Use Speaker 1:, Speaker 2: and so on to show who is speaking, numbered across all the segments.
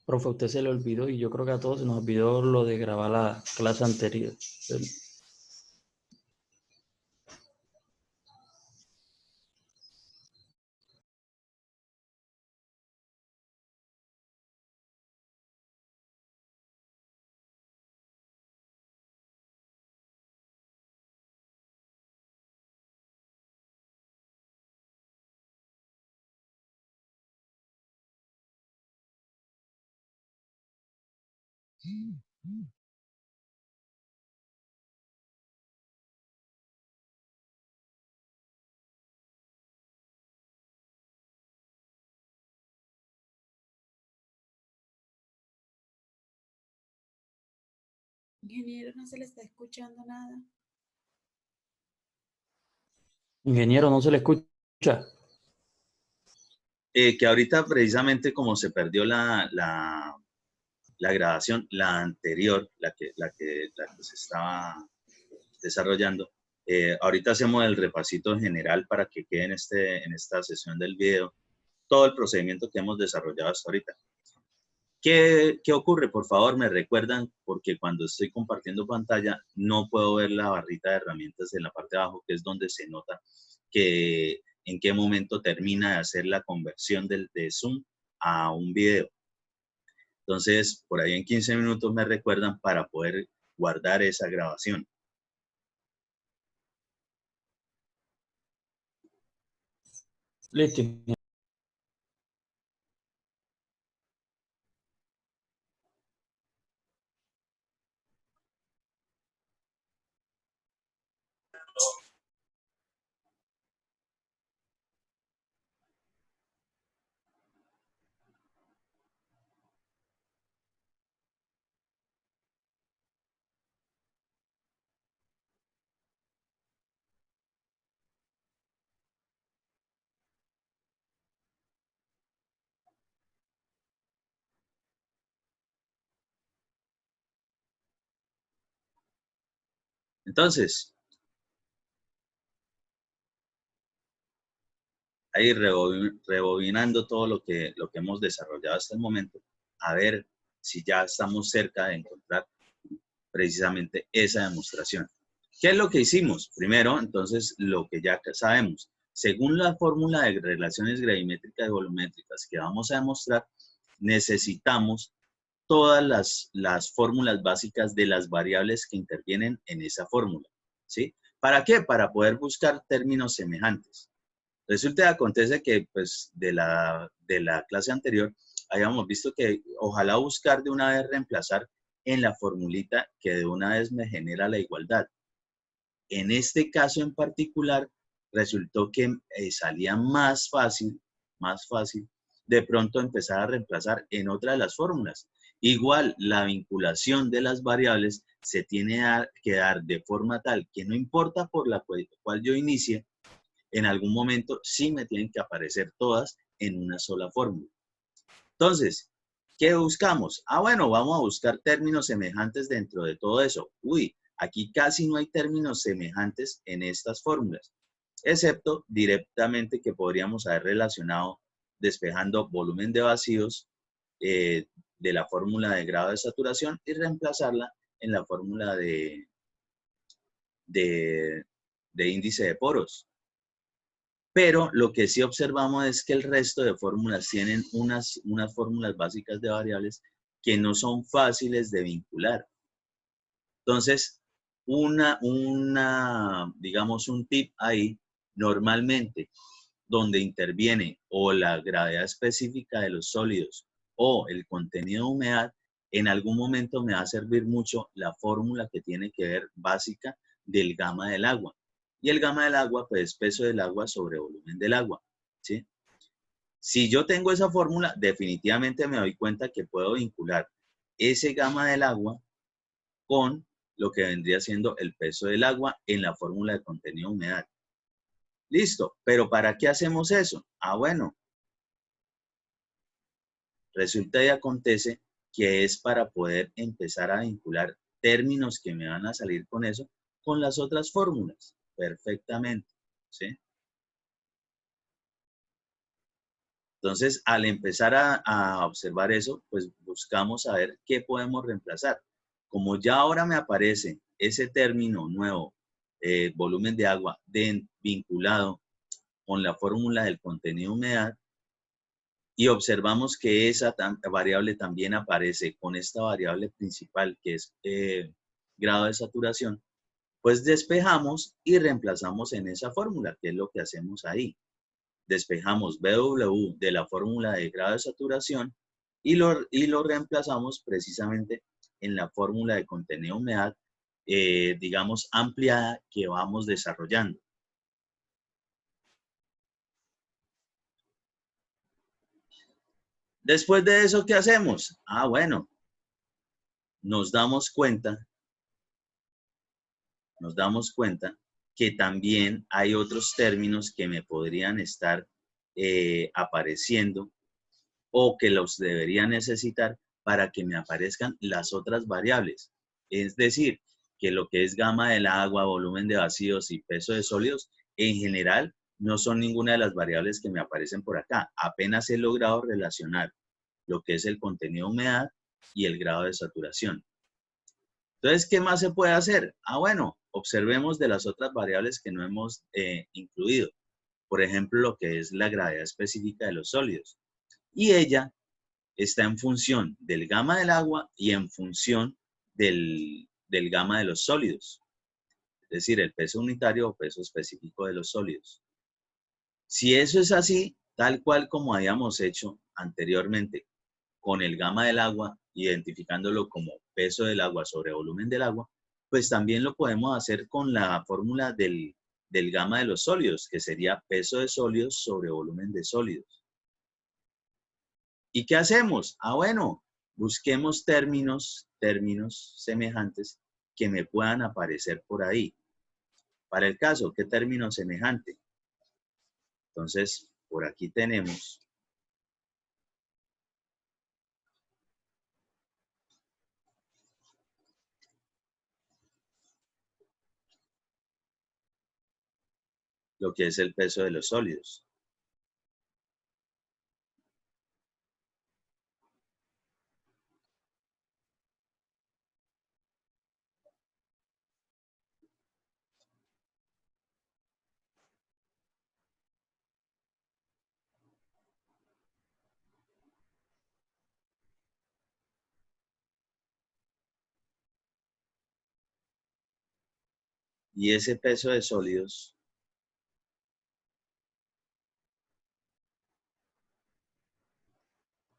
Speaker 1: Profe, a usted se le olvidó y yo creo que a todos se nos olvidó lo de grabar la clase anterior.
Speaker 2: Ingeniero, no se le está escuchando nada.
Speaker 1: Ingeniero, ¿no se le escucha?
Speaker 3: Que ahorita precisamente como se perdió la grabación, la anterior, la que se estaba desarrollando, ahorita hacemos el repasito general para que quede en esta sesión del video todo el procedimiento que hemos desarrollado hasta ahorita. ¿Qué ocurre? Por favor, me recuerdan, porque cuando estoy compartiendo pantalla no puedo ver la barrita de herramientas en la parte de abajo, que es donde se nota que en qué momento termina de hacer la conversión de Zoom a un video. Entonces, por ahí en 15 minutos me recuerdan para poder guardar esa grabación.
Speaker 1: Listo.
Speaker 3: Entonces, ahí rebobinando todo lo que hemos desarrollado hasta el momento, a ver si ya estamos cerca de encontrar precisamente esa demostración. ¿Qué es lo que hicimos? Primero, entonces, lo que ya sabemos. Según la fórmula de relaciones gravimétricas y volumétricas que vamos a demostrar, necesitamos todas las fórmulas básicas de las variables que intervienen en esa fórmula, ¿sí? ¿Para qué? Para poder buscar términos semejantes. Resulta y acontece que, pues, de la clase anterior, habíamos visto que ojalá buscar de una vez reemplazar en la formulita que de una vez me genera la igualdad. En este caso en particular, resultó que salía más fácil de pronto empezar a reemplazar en otra de las fórmulas. Igual, la vinculación de las variables se tiene que dar de forma tal que no importa por la cual yo inicie, en algún momento sí me tienen que aparecer todas en una sola fórmula. Entonces, ¿qué buscamos? Bueno, vamos a buscar términos semejantes dentro de todo eso. Uy, aquí casi no hay términos semejantes en estas fórmulas, excepto directamente que podríamos haber relacionado despejando volumen de vacíos de la fórmula de grado de saturación y reemplazarla en la fórmula de índice de poros. Pero lo que sí observamos es que el resto de fórmulas tienen unas fórmulas básicas de variables que no son fáciles de vincular. Entonces, digamos, un tip ahí, normalmente, donde interviene o la gravedad específica de los sólidos o el contenido de humedad, en algún momento me va a servir mucho la fórmula que tiene que ver básica del gamma del agua. Y el gamma del agua, pues, es peso del agua sobre volumen del agua, ¿sí? Si yo tengo esa fórmula, definitivamente me doy cuenta que puedo vincular ese gamma del agua con lo que vendría siendo el peso del agua en la fórmula de contenido de humedad. Listo, pero ¿para qué hacemos eso? Bueno, resulta y acontece que es para poder empezar a vincular términos que me van a salir con eso, con las otras fórmulas, perfectamente, ¿sí? Entonces, al empezar a observar eso, pues buscamos saber qué podemos reemplazar. Como ya ahora me aparece ese término nuevo, volumen de agua, vinculado con la fórmula del contenido de humedad, y observamos que esa variable también aparece con esta variable principal, que es grado de saturación, pues despejamos y reemplazamos en esa fórmula, que es lo que hacemos ahí. Despejamos BW de la fórmula de grado de saturación y lo reemplazamos precisamente en la fórmula de contenido de humedad, digamos, ampliada que vamos desarrollando. Después de eso, ¿qué hacemos? Bueno, nos damos cuenta que también hay otros términos que me podrían estar apareciendo o que los debería necesitar para que me aparezcan las otras variables. Es decir, que lo que es gama del agua, volumen de vacíos y peso de sólidos, en general, no son ninguna de las variables que me aparecen por acá. Apenas he logrado relacionar lo que es el contenido de humedad y el grado de saturación. Entonces, ¿qué más se puede hacer? Bueno, observemos de las otras variables que no hemos incluido. Por ejemplo, lo que es la gravedad específica de los sólidos. Y ella está en función del gamma del agua y en función del gamma de los sólidos. Es decir, el peso unitario o peso específico de los sólidos. Si eso es así, tal cual como habíamos hecho anteriormente con el gamma del agua, identificándolo como peso del agua sobre volumen del agua, pues también lo podemos hacer con la fórmula del gamma de los sólidos, que sería peso de sólidos sobre volumen de sólidos. ¿Y qué hacemos? Bueno, busquemos términos semejantes que me puedan aparecer por ahí. Para el caso, ¿qué término semejante? Entonces, por aquí tenemos lo que es el peso de los sólidos. Y ese peso de sólidos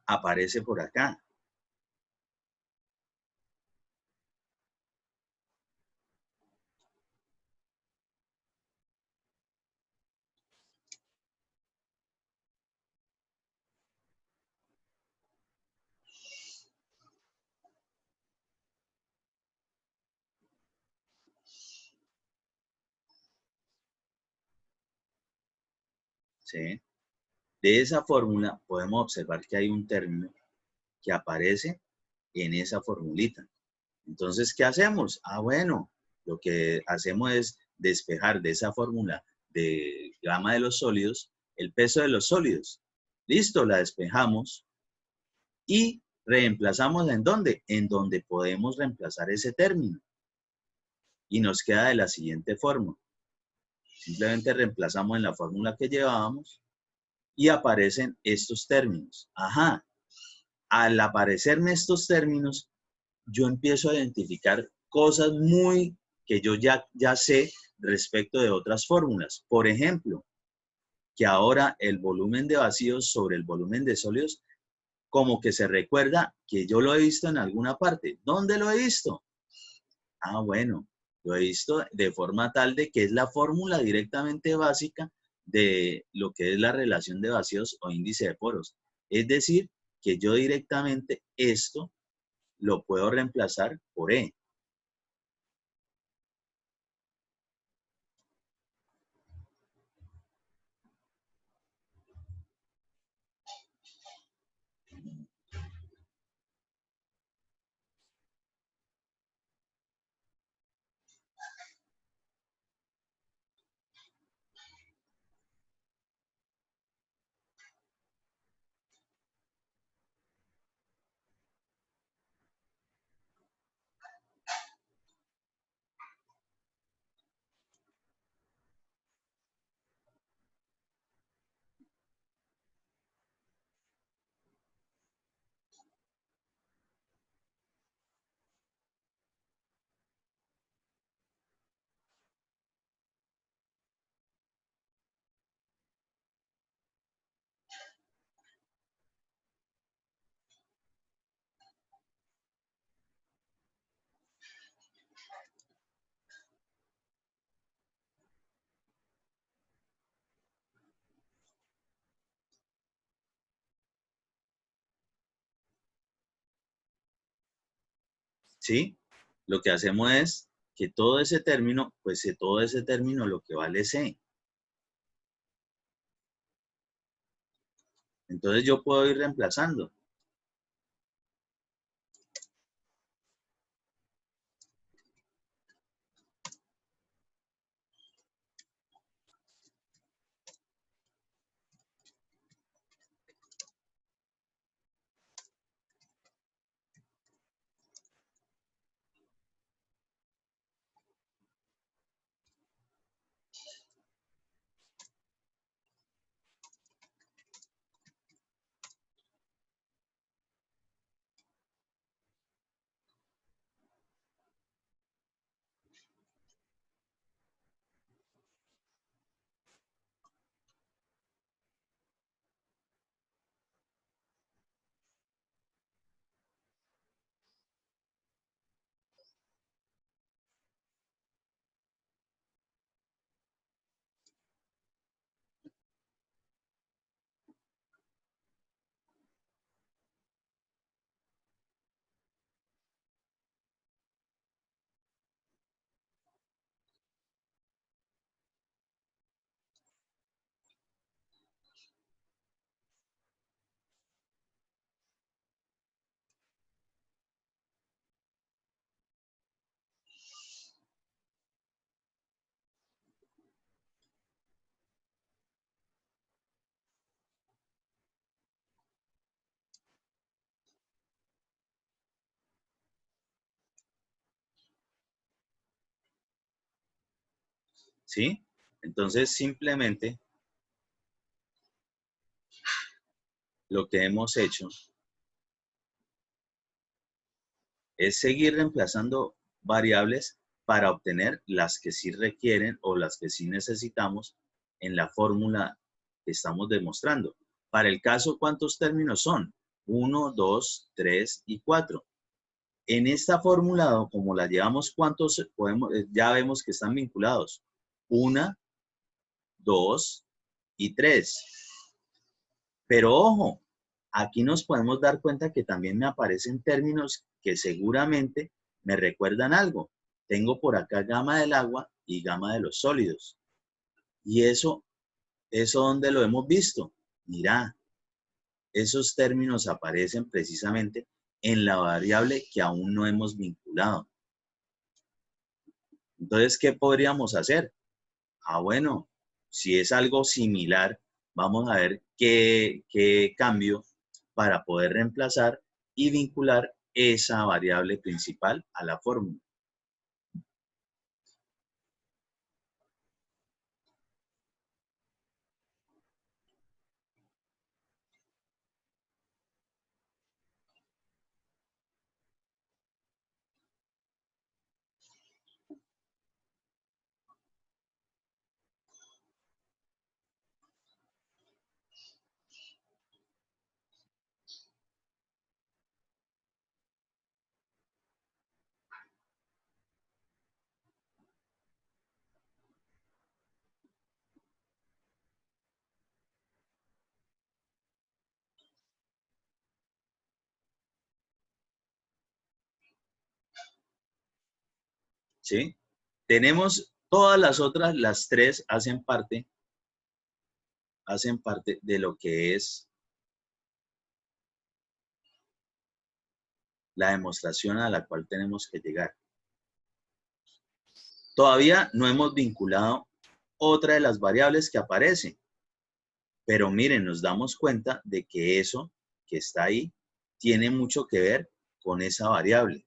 Speaker 3: aparece por acá. ¿Sí? De esa fórmula podemos observar que hay un término que aparece en esa formulita. Entonces, ¿qué hacemos? Bueno, lo que hacemos es despejar de esa fórmula de gamma de los sólidos el peso de los sólidos. Listo, la despejamos y reemplazamos ¿en dónde? En donde podemos reemplazar ese término. Y nos queda de la siguiente forma. Simplemente reemplazamos en la fórmula que llevábamos y aparecen estos términos. Al aparecerme estos términos, yo empiezo a identificar cosas que yo ya sé respecto de otras fórmulas. Por ejemplo, que ahora el volumen de vacíos sobre el volumen de sólidos, como que se recuerda que yo lo he visto en alguna parte. ¿Dónde lo he visto? Bueno, lo he visto de forma tal de que es la fórmula directamente básica de lo que es la relación de vacíos o índice de poros. Es decir, que yo directamente esto lo puedo reemplazar por E. ¿sí? Lo que hacemos es que todo ese término, pues todo ese término lo que vale C. Entonces yo puedo ir reemplazando. ¿Sí? Entonces simplemente lo que hemos hecho es seguir reemplazando variables para obtener las que sí requieren o las que sí necesitamos en la fórmula que estamos demostrando. Para el caso, ¿cuántos términos son? 1, 2, 3 y 4. En esta fórmula, como la llevamos, ¿cuántos podemos? Ya vemos que están vinculados. 1, 2 y 3. Pero ojo, aquí nos podemos dar cuenta que también me aparecen términos que seguramente me recuerdan algo. Tengo por acá gama del agua y gama de los sólidos. Y eso ¿dónde lo hemos visto? Mira, esos términos aparecen precisamente en la variable que aún no hemos vinculado. Entonces, ¿qué podríamos hacer? Bueno, si es algo similar, vamos a ver qué cambio para poder reemplazar y vincular esa variable principal a la fórmula. ¿Sí? Tenemos todas las otras, las tres hacen parte de lo que es la demostración a la cual tenemos que llegar. Todavía no hemos vinculado otra de las variables que aparece, pero miren, nos damos cuenta de que eso que está ahí tiene mucho que ver con esa variable.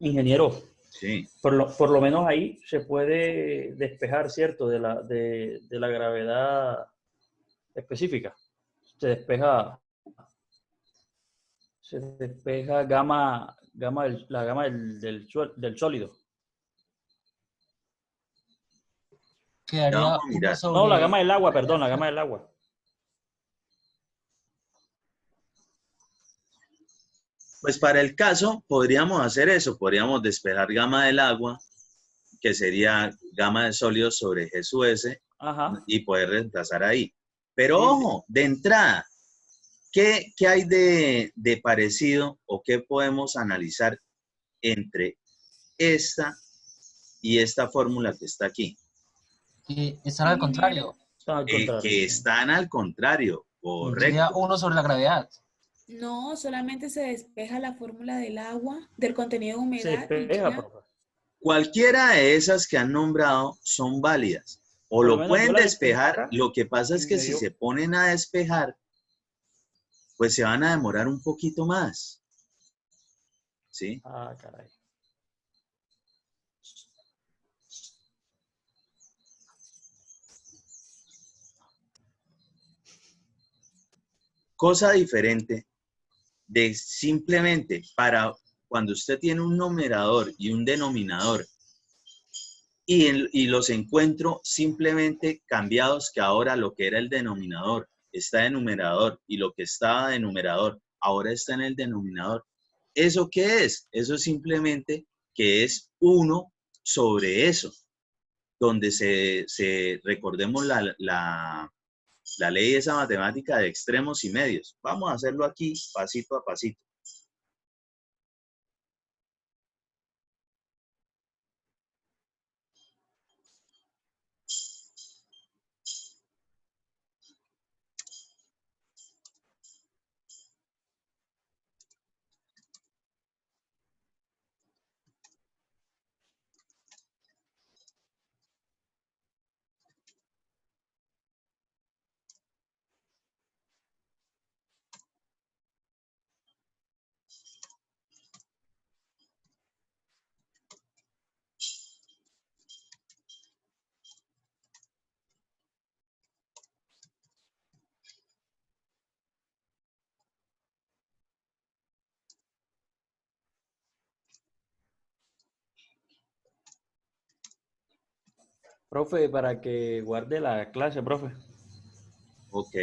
Speaker 1: Ingeniero,
Speaker 3: Sí,
Speaker 1: por lo menos ahí se puede despejar, ¿cierto? De la gravedad específica. Se despeja la gama del sólido.
Speaker 3: ya
Speaker 4: Quedaría
Speaker 3: vamos a
Speaker 4: uno
Speaker 3: mirar.
Speaker 1: No, la
Speaker 4: sobre...
Speaker 1: gama del agua, perdón, la gama del agua.
Speaker 3: Pues para el caso podríamos hacer eso, podríamos despejar gama del agua, que sería gama de sólidos sobre G sub S,
Speaker 1: Ajá.
Speaker 3: y poder reemplazar ahí. Pero
Speaker 1: Sí,
Speaker 3: ojo, de entrada, ¿qué hay de parecido o qué podemos analizar entre esta y esta fórmula que está aquí?
Speaker 4: Que están al
Speaker 2: Ingeniero,
Speaker 4: contrario.
Speaker 1: está al contrario,
Speaker 3: Que
Speaker 1: sí.
Speaker 3: están al contrario,
Speaker 4: Sería
Speaker 3: correcto.
Speaker 4: 1 sobre la gravedad.
Speaker 2: no, solamente se despeja la fórmula del agua, del contenido de
Speaker 1: Se
Speaker 2: humedad y
Speaker 1: despeja,
Speaker 2: ya.
Speaker 1: profe.
Speaker 3: Cualquiera de esas que han nombrado son válidas. O
Speaker 1: Por lo
Speaker 3: lo
Speaker 1: menos yo
Speaker 3: pueden
Speaker 1: la despejé
Speaker 3: despejar,
Speaker 1: acá
Speaker 3: lo que pasa
Speaker 1: y
Speaker 3: es que
Speaker 1: me
Speaker 3: si
Speaker 1: dio.
Speaker 3: se ponen a despejar, pues se van a demorar un poquito más. ¿Sí?
Speaker 1: Ah, caray.
Speaker 3: Cosa diferente de simplemente para cuando usted tiene un numerador y un denominador y los encuentro simplemente cambiados, que ahora lo que era el denominador está de numerador y lo que estaba de numerador ahora está en el denominador. ¿Eso qué es? Eso es simplemente que es 1 sobre eso, donde recordemos la ley de esa matemática de extremos y medios. Vamos a hacerlo aquí pasito a pasito.
Speaker 1: Profe, para que guarde la clase, profe.
Speaker 3: Ok.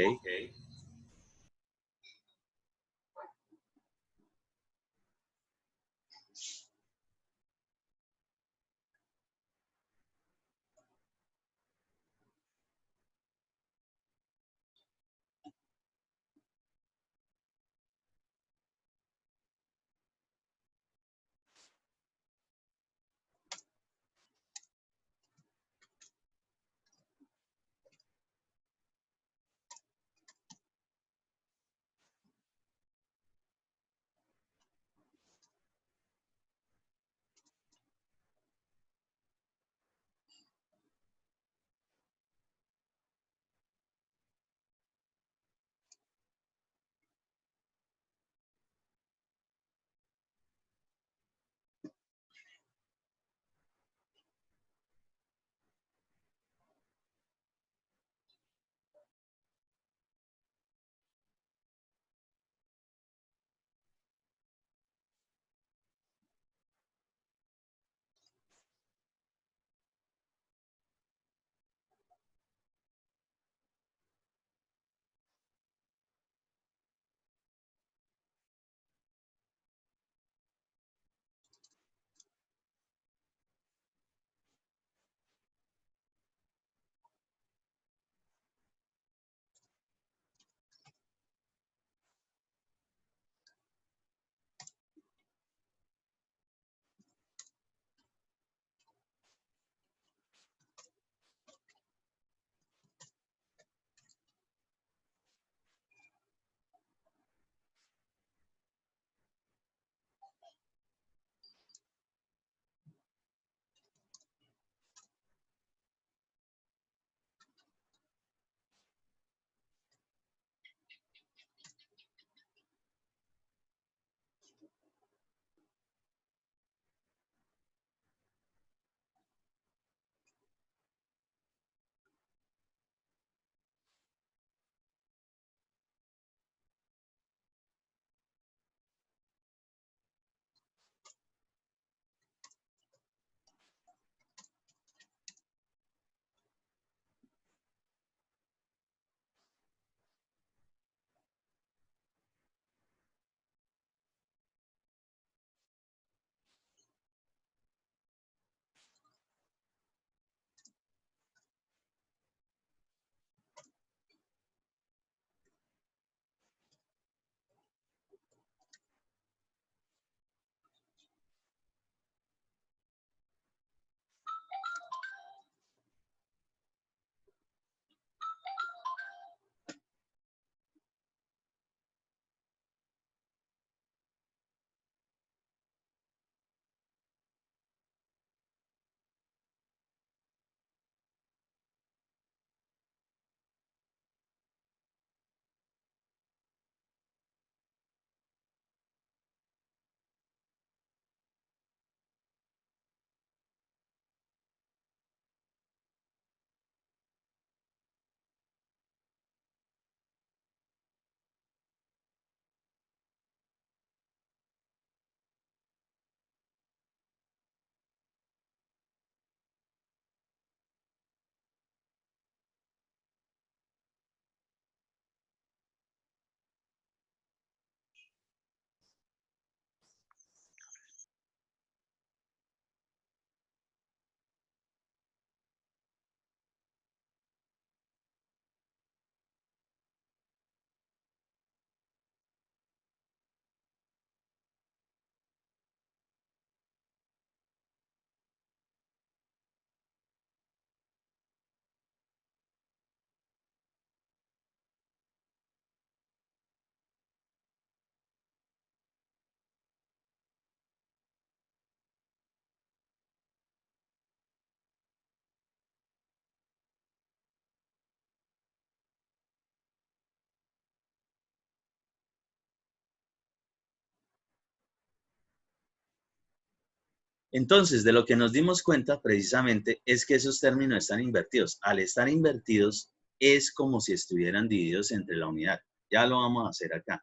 Speaker 3: Entonces, de lo que nos dimos cuenta precisamente es que esos términos están invertidos. Al estar invertidos, es como si estuvieran divididos entre la unidad. Ya lo vamos a hacer acá.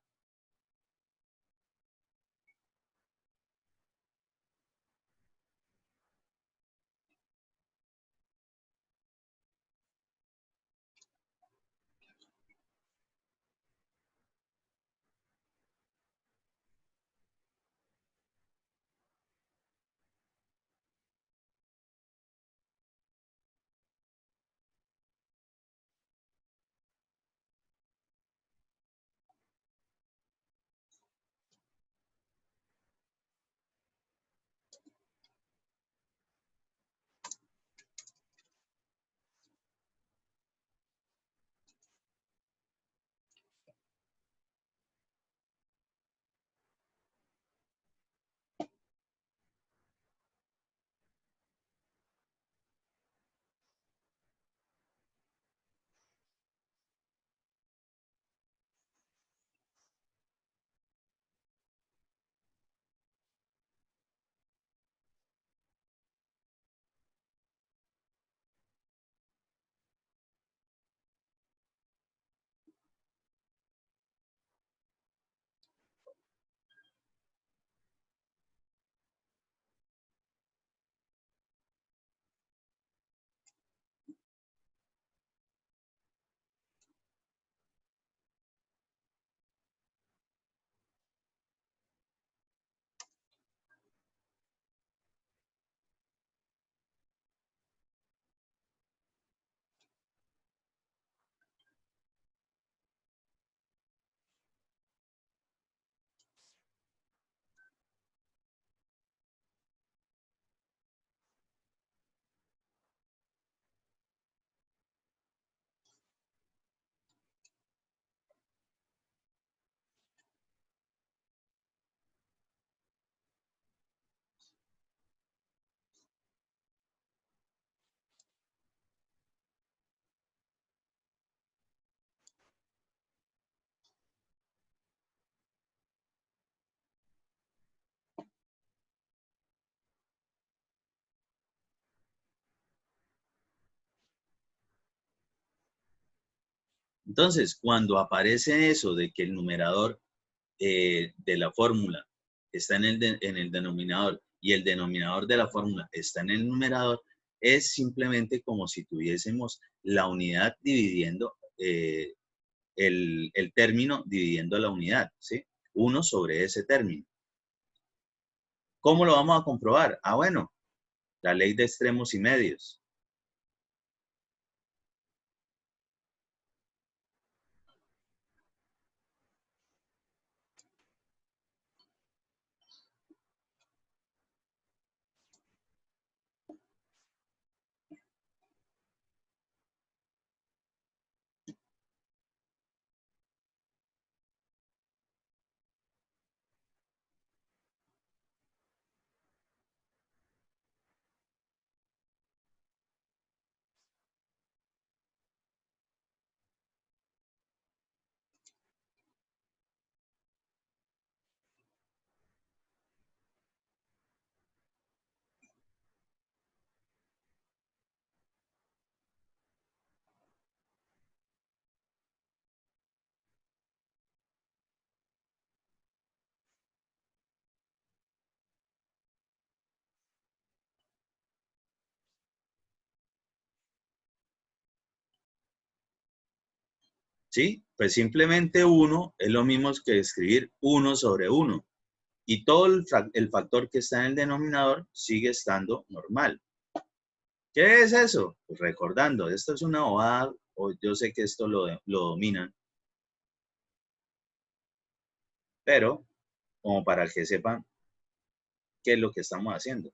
Speaker 3: Entonces, cuando aparece eso de que el numerador de la fórmula está en el denominador y el denominador de la fórmula está en el numerador, es simplemente como si tuviésemos la unidad dividiendo el término dividiendo la unidad, ¿sí? Uno sobre ese término. ¿Cómo lo vamos a comprobar? Ah, bueno, la ley de extremos y medios. ¿Sí? Pues simplemente uno es lo mismo que escribir uno sobre uno. Y todo el factor que está en el denominador sigue estando normal. ¿Qué es eso? Pues recordando, esto es una bobada, o yo sé que esto lo dominan, pero como para que sepan qué es lo que estamos haciendo.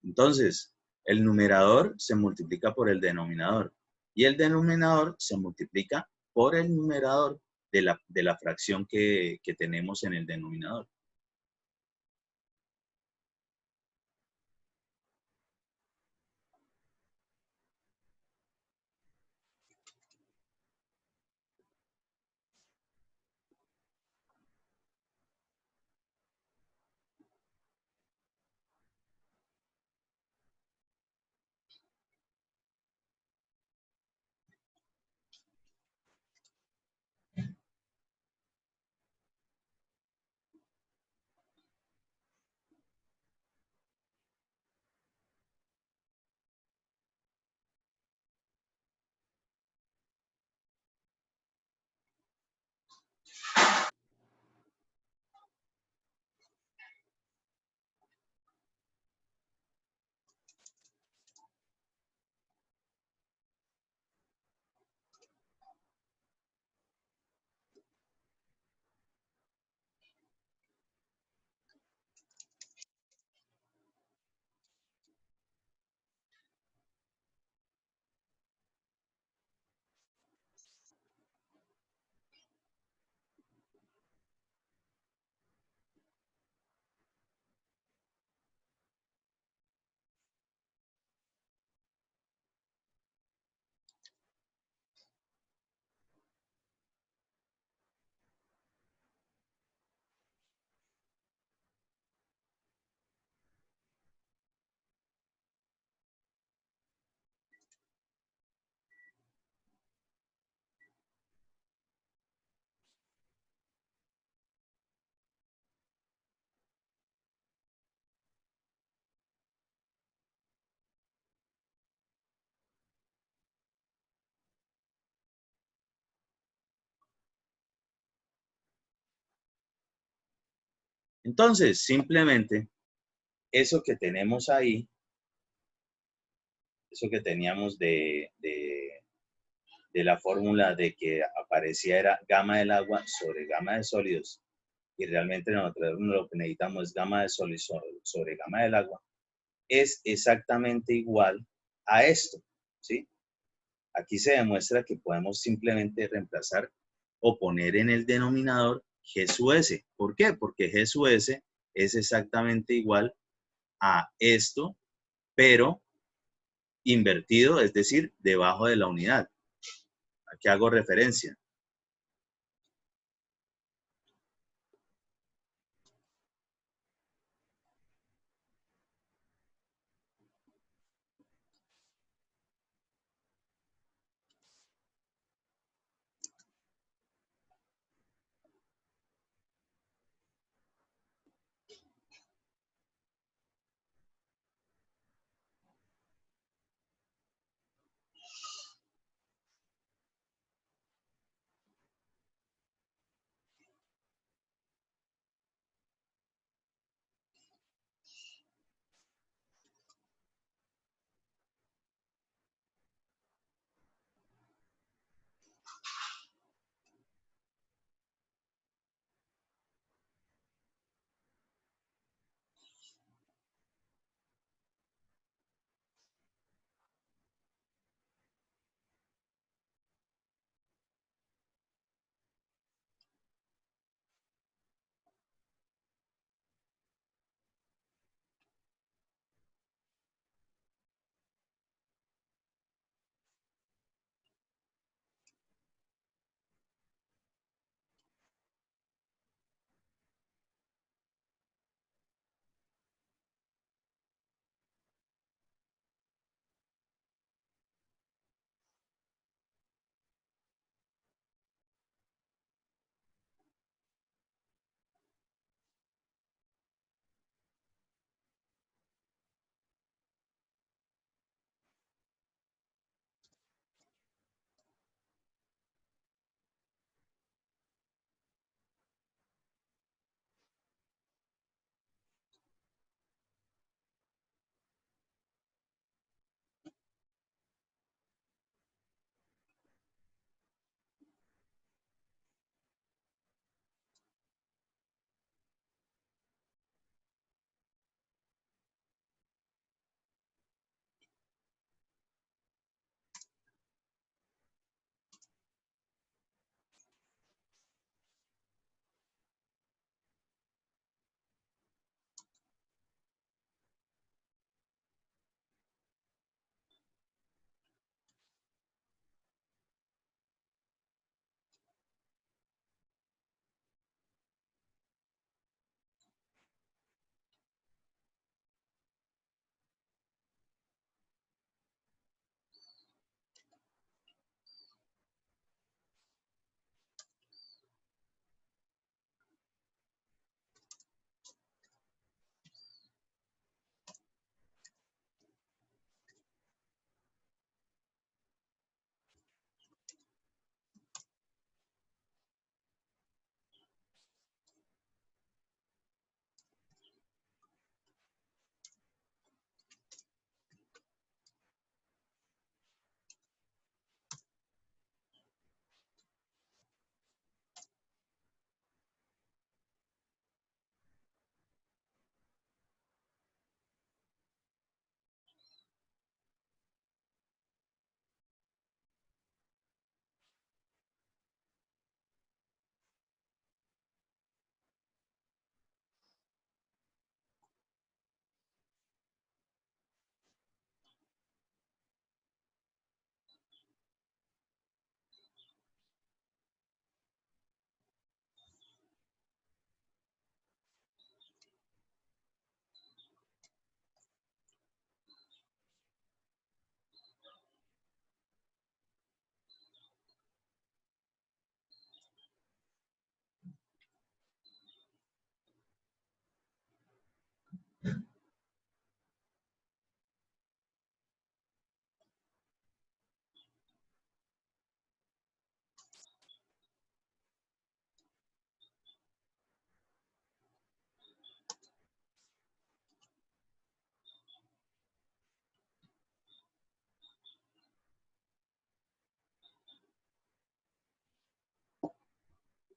Speaker 3: Entonces, el numerador se multiplica por el denominador y el denominador se multiplica por el numerador de la fracción que tenemos en el denominador. Entonces, simplemente, eso que tenemos ahí, eso que teníamos de la fórmula de que aparecía era gama del agua sobre gama de sólidos, y realmente nosotros lo que necesitamos es gama de sólidos sobre gama del agua, es exactamente igual a esto, ¿sí? Aquí se demuestra que podemos simplemente reemplazar o poner en el denominador G sub S. ¿Por qué? Porque G sub S es exactamente igual a esto, pero invertido, es decir, debajo de la unidad. ¿A qué hago referencia?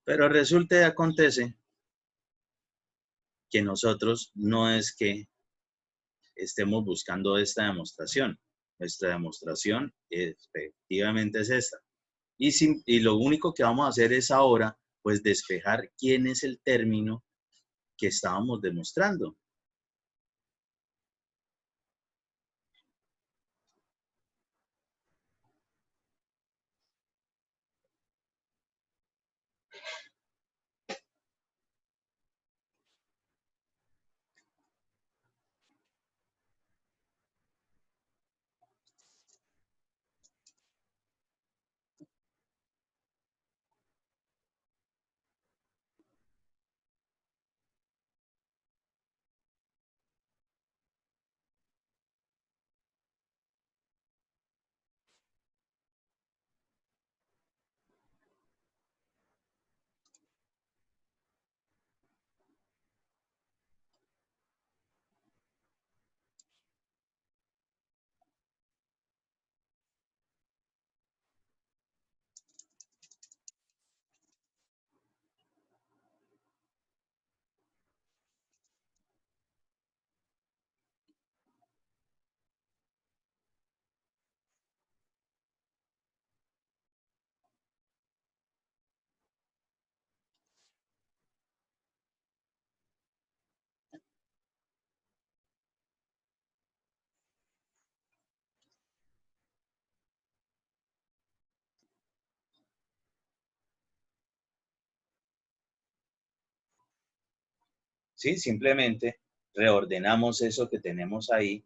Speaker 3: Pero resulta y acontece que nosotros no es que estemos buscando esta demostración. Nuestra demostración efectivamente es esta. Y lo único que vamos a hacer es ahora, pues, despejar quién es el término que estábamos demostrando. ¿Sí? Simplemente reordenamos eso que tenemos ahí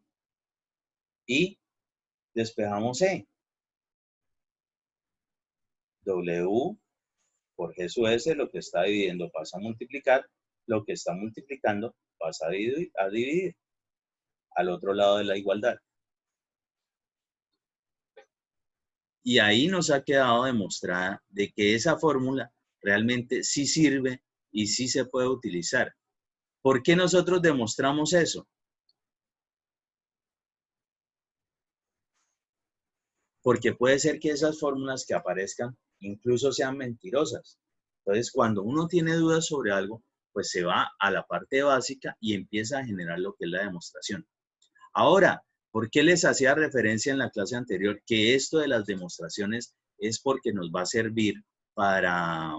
Speaker 3: y despejamos E. W por G sub S, lo que está dividiendo pasa a multiplicar, lo que está multiplicando pasa a dividir al otro lado de la igualdad. Y ahí nos ha quedado demostrada de que esa fórmula realmente sí sirve y sí se puede utilizar. ¿Por qué nosotros demostramos eso? Porque puede ser que esas fórmulas que aparezcan incluso sean mentirosas. Entonces, cuando uno tiene dudas sobre algo, pues se va a la parte básica y empieza a generar lo que es la demostración. Ahora, ¿por qué les hacía referencia en la clase anterior que esto de las demostraciones es porque nos va a servir para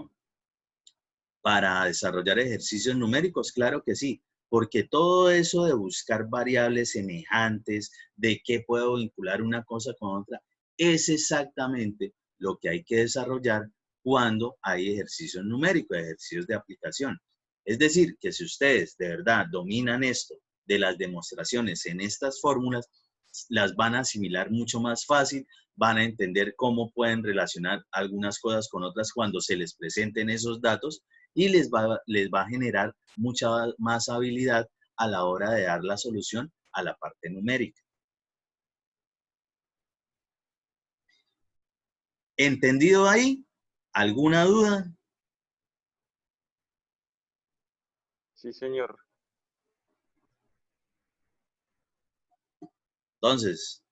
Speaker 3: desarrollar ejercicios numéricos? Claro que sí, porque todo eso de buscar variables semejantes, de qué puedo vincular una cosa con otra, es exactamente lo que hay que desarrollar cuando hay ejercicios numéricos, ejercicios de aplicación. Es decir, que si ustedes de verdad dominan esto de las demostraciones en estas fórmulas, las van a asimilar mucho más fácil, van a entender cómo pueden relacionar algunas cosas con otras cuando se les presenten esos datos y les va a generar mucha más habilidad a la hora de dar la solución a la parte numérica. ¿Entendido ahí? ¿Alguna duda?
Speaker 5: Sí, señor.
Speaker 3: Entonces,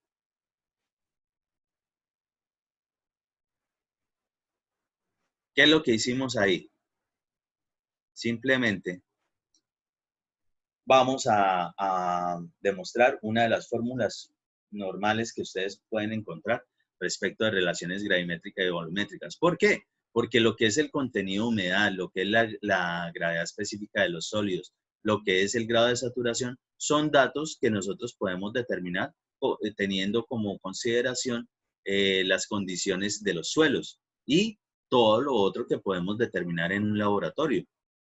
Speaker 3: ¿qué es lo que hicimos ahí? Simplemente vamos a demostrar una de las fórmulas normales que ustedes pueden encontrar respecto de relaciones gravimétricas y volumétricas. ¿Por qué? Porque lo que es el contenido de humedad, lo que es la gravedad específica de los sólidos, lo que es el grado de saturación, son datos que nosotros podemos determinar teniendo como consideración las condiciones de los suelos y todo lo otro que podemos determinar en un laboratorio.